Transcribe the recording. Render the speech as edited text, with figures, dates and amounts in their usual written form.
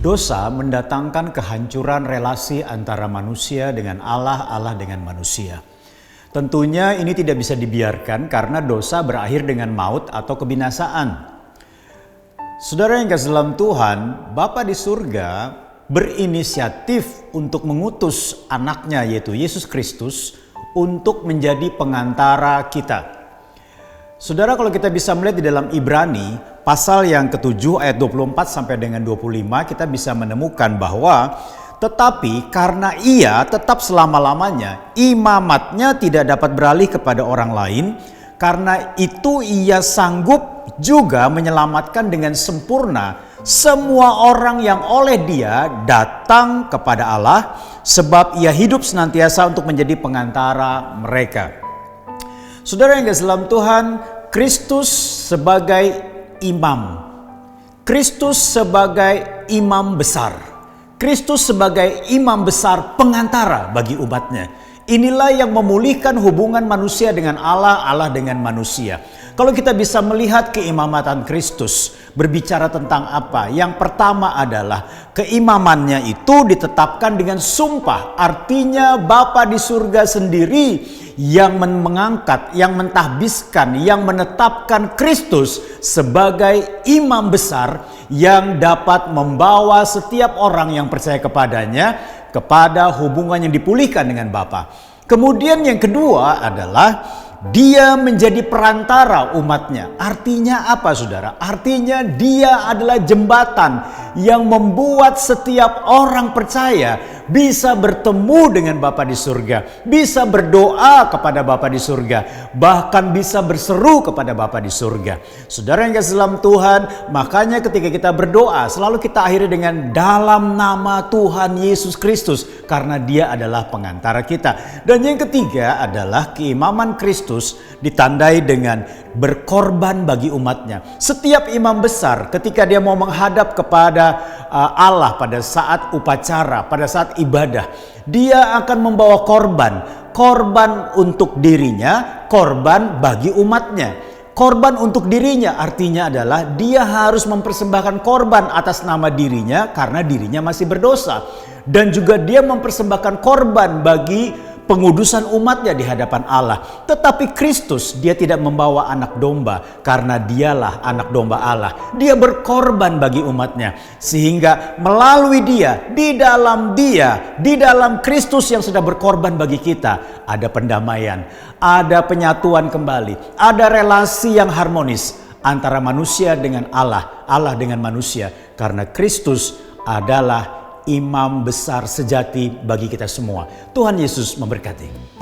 Dosa mendatangkan kehancuran relasi antara manusia dengan Allah, Allah dengan manusia. Tentunya ini tidak bisa dibiarkan karena dosa berakhir dengan maut atau kebinasaan. Saudara yang kasih dalam Tuhan, Bapa di surga berinisiatif untuk mengutus anaknya yaitu Yesus Kristus untuk menjadi pengantara kita. Saudara, kalau kita bisa melihat di dalam Ibrani pasal yang ke-7 ayat 24 sampai dengan 25, kita bisa menemukan bahwa tetapi karena ia tetap selama-lamanya, imamatnya tidak dapat beralih kepada orang lain, karena itu ia sanggup juga menyelamatkan dengan sempurna semua orang yang oleh dia datang kepada Allah, sebab ia hidup senantiasa untuk menjadi pengantara mereka. Saudara yang kasih dalam Tuhan, Kristus sebagai imam, Kristus sebagai imam besar, Kristus sebagai imam besar pengantara bagi umatnya. Inilah yang memulihkan hubungan manusia dengan Allah, Allah dengan manusia. Kalau kita bisa melihat keimamatan Kristus, berbicara tentang apa? Yang pertama adalah keimamannya itu ditetapkan dengan sumpah. Artinya Bapa di surga sendiri yang mengangkat, yang mentahbiskan, yang menetapkan Kristus sebagai imam besar yang dapat membawa setiap orang yang percaya kepadanya kepada hubungan yang dipulihkan dengan Bapa. Kemudian yang kedua adalah dia menjadi perantara umatnya. Artinya apa, saudara? Artinya dia adalah jembatan yang membuat setiap orang percaya bisa bertemu dengan Bapa di surga, bisa berdoa kepada Bapa di surga, bahkan bisa berseru kepada Bapa di surga. Saudara yang kasih dalam Tuhan, makanya ketika kita berdoa selalu kita akhiri dengan dalam nama Tuhan Yesus Kristus, karena dia adalah pengantara kita. Dan yang ketiga adalah keimaman Kristus ditandai dengan berkorban bagi umatnya. Setiap imam besar ketika dia mau menghadap kepada Allah pada saat upacara, pada saat ibadah, dia akan membawa korban untuk dirinya, korban bagi umatnya. Korban untuk dirinya artinya adalah dia harus mempersembahkan korban atas nama dirinya karena dirinya masih berdosa. Dan juga dia mempersembahkan korban bagi pengudusan umatnya di hadapan Allah. Tetapi Kristus, dia tidak membawa anak domba karena dialah anak domba Allah. Dia berkorban bagi umatnya. Sehingga melalui dia, di dalam Kristus yang sudah berkorban bagi kita, ada pendamaian, ada penyatuan kembali, ada relasi yang harmonis antara manusia dengan Allah, Allah dengan manusia. Karena Kristus adalah imam besar sejati bagi kita semua. Tuhan Yesus memberkati.